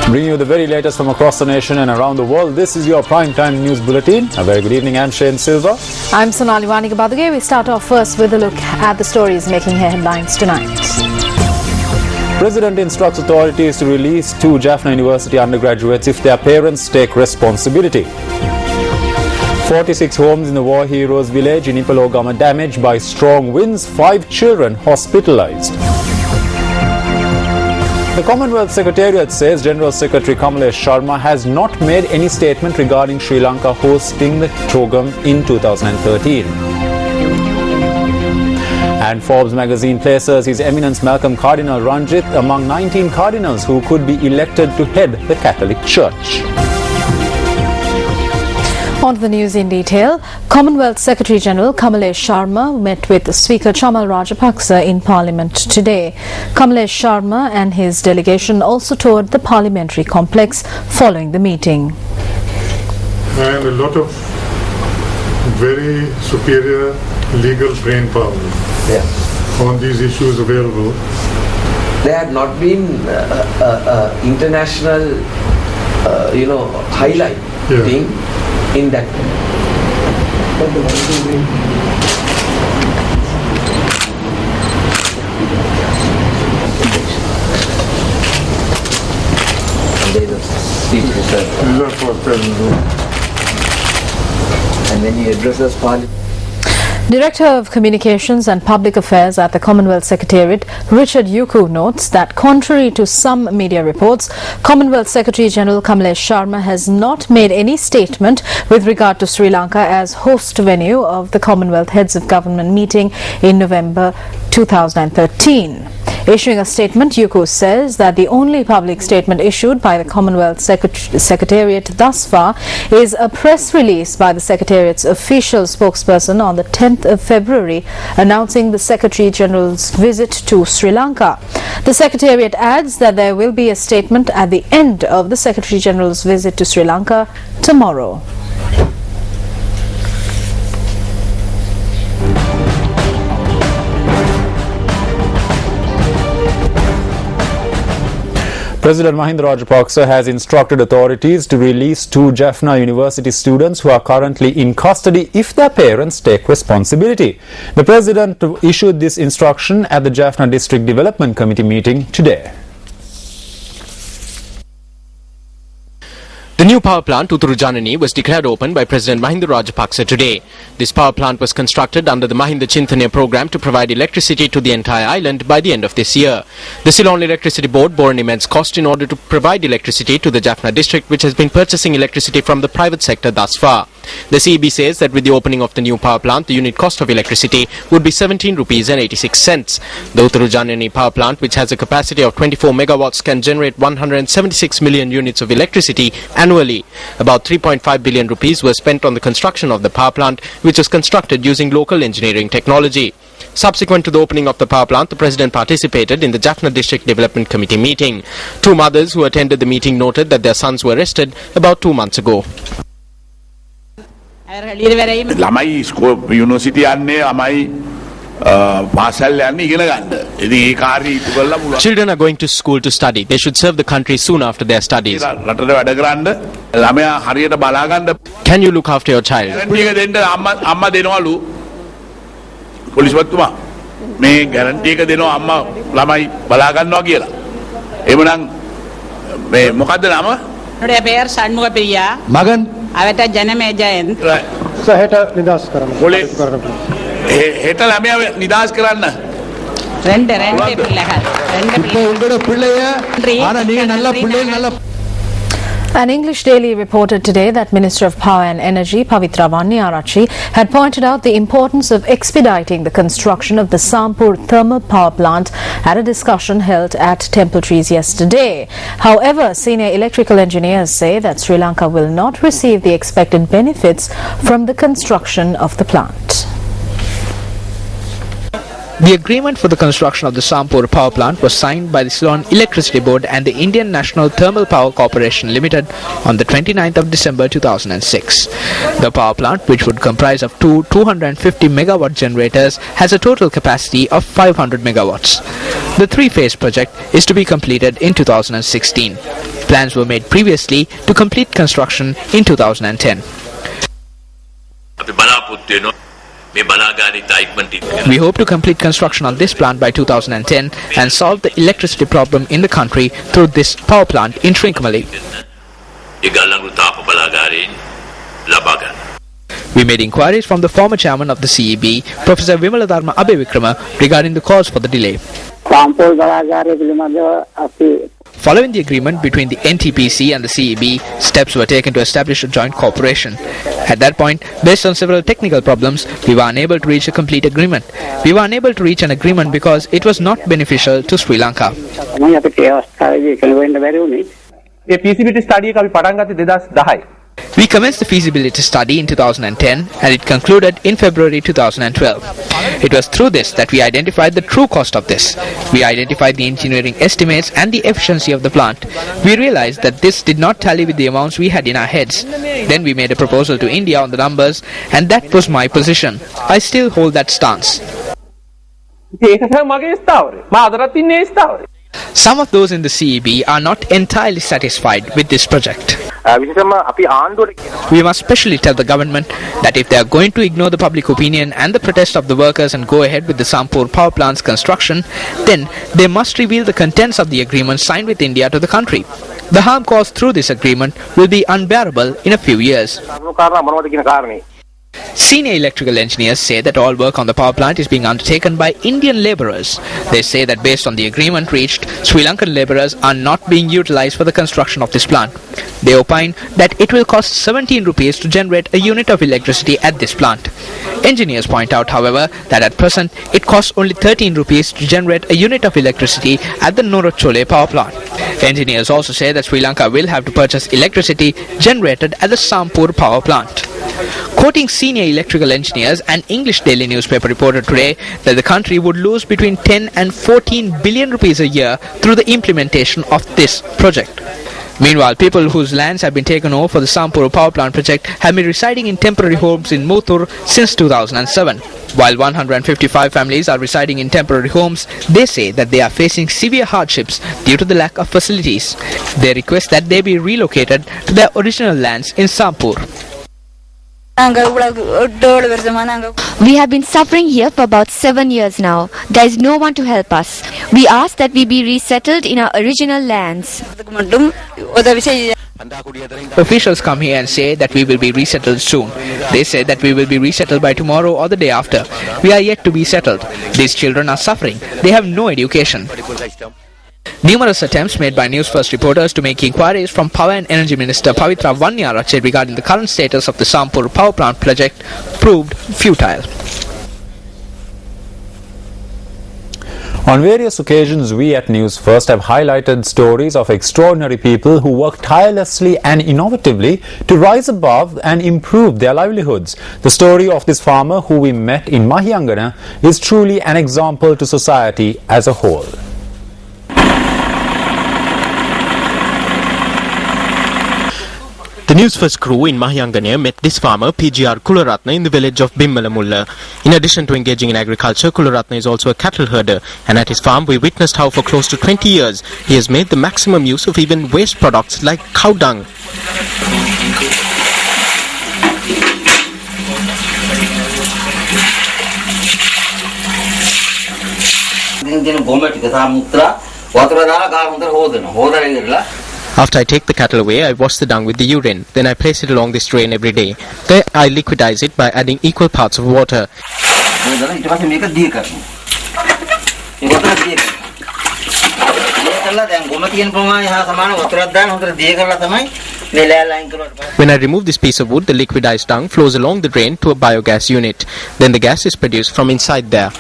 Bringing you the very latest from across the nation and around the world. This is your Primetime News Bulletin. A very good evening. I'm Shane Silva. I'm Sonali Wanigabaduge. We start off first with a look at the stories making headlines tonight. President instructs authorities to release 2 Jaffna University undergraduates if their parents take responsibility. 46 homes in the War Heroes village in Ipalogama damaged by strong winds. 5 children hospitalized. The Commonwealth Secretariat says General Secretary Kamalesh Sharma has not made any statement regarding Sri Lanka hosting the Chogam in 2013. And Forbes magazine places His Eminence Malcolm Cardinal Ranjit among 19 cardinals who could be elected to head the Catholic Church. On to the news in detail. Commonwealth Secretary General Kamalesh Sharma met with Speaker Chamal Rajapaksa in Parliament today. Kamalesh Sharma and his delegation also toured the parliamentary complex following the meeting. And a lot of very superior legal brain power on these issues available. There had not been international, highlight thing in that. And then he addresses Parliament. Director of Communications and Public Affairs at the Commonwealth Secretariat, Richard Yuku, notes that contrary to some media reports, Commonwealth Secretary General Kamalesh Sharma has not made any statement with regard to Sri Lanka as host venue of the Commonwealth Heads of Government meeting in November 2013. Issuing a statement, Yuku says that the only public statement issued by the Commonwealth Secretariat thus far is a press release by the Secretariat's official spokesperson on the 10th of February announcing the Secretary General's visit to Sri Lanka. The Secretariat adds that there will be a statement at the end of the Secretary General's visit to Sri Lanka tomorrow. President Mahinda Rajapaksa has instructed authorities to release 2 Jaffna University students who are currently in custody if their parents take responsibility. The President issued this instruction at the Jaffna District Development Committee meeting today. The new power plant, Utturu Janani, was declared open by President Mahinda Rajapaksa today. This power plant was constructed under the Mahinda Chintanya program to provide electricity to the entire island by the end of this year. The Ceylon Electricity Board bore an immense cost in order to provide electricity to the Jaffna district, which has been purchasing electricity from the private sector thus far. The CEB says that with the opening of the new power plant, the unit cost of electricity would be 17 rupees and 86 cents. The Utturu Janani power plant, which has a capacity of 24 megawatts, can generate 176 million units of electricity annually. About 3.5 billion rupees were spent on the construction of the power plant, which was constructed using local engineering technology. Subsequent to the opening of the power plant, the President participated in the Jaffna District Development Committee meeting. 2 mothers who attended the meeting noted that their sons were arrested about 2 months ago. ළමයි university යන්නේ ළමයි පාසල් යන්නේ ඉගෙන ගන්න. ඉතින් ඒ කාර්යය ඉටු කරලා පුළුවන්. Children are going to school to study. They should serve the country soon after their studies. රටට වැඩ කරන්න ළමයා හරියට බලා ගන්න. Can you look after your child? Guarantee එක දෙන්න අම්මා දෙනවලු පොලිස්පතිතුමා. මේ ගැරන්ටි එක දෙනවා අම්මා ළමයි බලා ගන්නවා කියලා. එහෙමනම් මේ මොකද්ද නම? என்னுடைய பெயர் சண்முக பிரியா. මගන් அவட்ட ජනමේ ජයන්ත්. සහෙට නිදාස් කරන්න. හෙට ළමයා නිදාස් කරන්න. ரெண்டு பிள்ளைகள். இப்போ உங்களோட பிள்ளைய ஆனா நீங்க நல்ல பிள்ளைகள் நல்ல An English daily reported today that Minister of Power and Energy Pavitra Vanniarachi had pointed out the importance of expediting the construction of the Sampur thermal power plant at a discussion held at Temple Trees yesterday. However, senior electrical engineers say that Sri Lanka will not receive the expected benefits from the construction of the plant. The agreement for the construction of the Sampur power plant was signed by the Ceylon Electricity Board and the Indian National Thermal Power Corporation Limited on the 29th of December 2006. The power plant, which would comprise of two 250 megawatt generators, has a total capacity of 500 megawatts. The three-phase project is to be completed in 2016. Plans were made previously to complete construction in 2010. We hope to complete construction on this plant by 2010 and solve the electricity problem in the country through this power plant in Trincomalee. We made inquiries from the former chairman of the CEB, Professor Vimaladarma Abevikrama, regarding the cause for the delay. Following the agreement between the NTPC and the CEB, steps were taken to establish a joint corporation. At that point, based on several technical problems, we were unable to reach a complete agreement. We were unable to reach an agreement because it was not beneficial to Sri Lanka. We commenced the feasibility study in 2010 and it concluded in February 2012. It was through this that we identified the true cost of this. We identified the engineering estimates and the efficiency of the plant. We realized that this did not tally with the amounts we had in our heads. Then we made a proposal to India on the numbers, and that was my position. I still hold that stance. Some of those in the CEB are not entirely satisfied with this project. We must specially tell the government that if they are going to ignore the public opinion and the protest of the workers and go ahead with the Sampur power plant's construction, then they must reveal the contents of the agreement signed with India to the country. The harm caused through this agreement will be unbearable in a few years. Senior electrical engineers say that all work on the power plant is being undertaken by Indian labourers. They say that based on the agreement reached, Sri Lankan labourers are not being utilised for the construction of this plant. They opine that it will cost 17 rupees to generate a unit of electricity at this plant. Engineers point out, however, that at present it costs only 13 rupees to generate a unit of electricity at the Norachole power plant. Engineers also say that Sri Lanka will have to purchase electricity generated at the Sampur power plant. Quoting senior electrical engineers, an English daily newspaper reported today that the country would lose between 10 and 14 billion rupees a year through the implementation of this project. Meanwhile, people whose lands have been taken over for the Sampur power plant project have been residing in temporary homes in Muttur since 2007. While 155 families are residing in temporary homes, they say that they are facing severe hardships due to the lack of facilities. They request that they be relocated to their original lands in Sampur. We have been suffering here for about 7 years now. There is no one to help us. We ask that we be resettled in our original lands. Officials come here and say that we will be resettled soon. They say that we will be resettled by tomorrow or the day after. We are yet to be settled. These children are suffering. They have no education. Numerous attempts made by News First reporters to make inquiries from Power and Energy Minister Pavitra Vanniarachi regarding the current status of the Sampur power plant project proved futile. On various occasions, we at News First have highlighted stories of extraordinary people who work tirelessly and innovatively to rise above and improve their livelihoods. The story of this farmer who we met in Mahiyangana is truly an example to society as a whole. The News First crew in Mahiyangana met this farmer, PGR Kularatna, in the village of Bimmalamulla. In addition to engaging in agriculture, Kularatna is also a cattle herder, and at his farm we witnessed how for close to 20 years he has made the maximum use of even waste products like cow dung. After I take the cattle away, I wash the dung with the urine. Then I place it along this drain every day. There I liquidize it by adding equal parts of water. When I remove this piece of wood, the liquidized dung flows along the drain to a biogas unit. Then the gas is produced from inside there.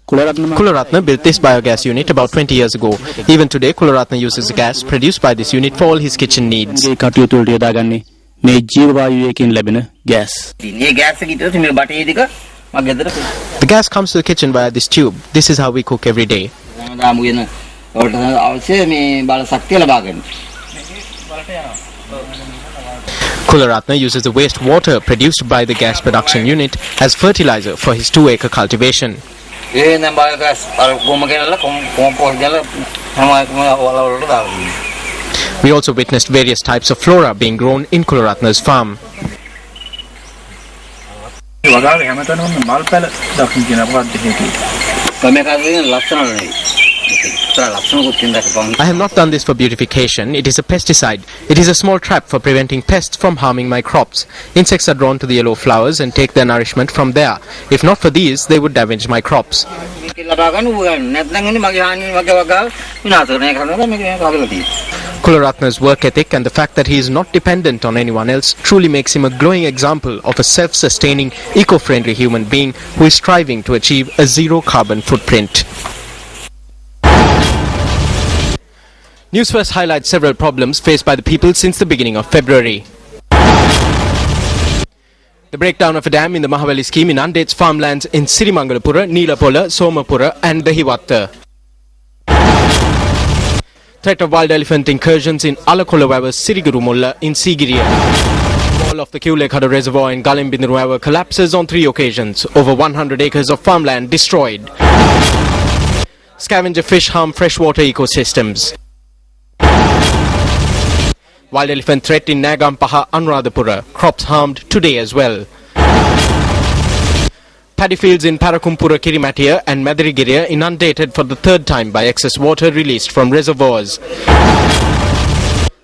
Kularatna built this biogas unit about 20 years ago. Even today, Kularatna uses the gas produced by this unit for all his kitchen needs. The gas comes to the kitchen via this tube. This is how we cook every day. Kularatna uses the wastewater produced by the gas production unit as fertilizer for his 2-acre cultivation. We also witnessed various types of flora being grown in Kularatna's farm. I have not done this for beautification. It is a pesticide. It is a small trap for preventing pests from harming my crops. Insects are drawn to the yellow flowers and take their nourishment from there. If not for these, they would damage my crops. Kularatna's work ethic and the fact that he is not dependent on anyone else truly makes him a glowing example of a self-sustaining, eco-friendly human being who is striving to achieve a zero carbon footprint. News First highlights several problems faced by the people since the beginning of February. The breakdown of a dam in the Mahaweli scheme inundates farmlands in Sirimangalapura, Neelapola, Somapura and Dehiwatta. Threat of wild elephant incursions in Alakolavawa, Sirigurumulla in Sigiriya. Wall of the Kulekhada reservoir in Galimbinruava collapses on 3 occasions. Over 100 acres of farmland destroyed. Scavenger fish harm freshwater ecosystems. Wild elephant threat in Nagampaha, Anuradhapura. Crops harmed today as well. Paddy fields in Parakumpura, Kirimatia and Madirigiriya inundated for the 3rd time by excess water released from reservoirs.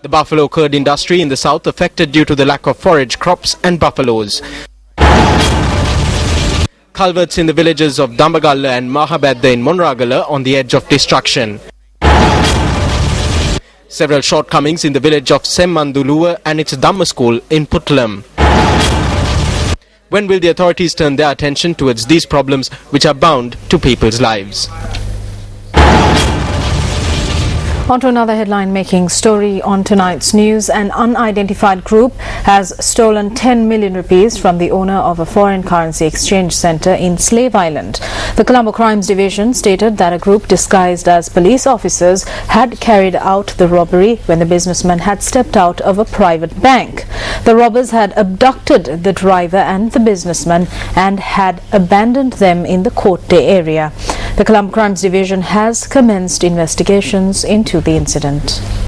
The buffalo curd industry in the south affected due to the lack of forage crops and buffaloes. Culverts in the villages of Dambagalla and Mahabadda in Monragala on the edge of destruction. Several shortcomings in the village of Semmanduluwa and its Dhamma school in Puttalam. When will the authorities turn their attention towards these problems which are bound to people's lives? On to another headline-making story on tonight's news. An unidentified group has stolen 10 million rupees from the owner of a foreign currency exchange centre in Slave Island. The Colombo Crimes Division stated that a group disguised as police officers had carried out the robbery when the businessman had stepped out of a private bank. The robbers had abducted the driver and the businessman and had abandoned them in the Court Day area. The Colombo Crimes Division has commenced investigations into the incident.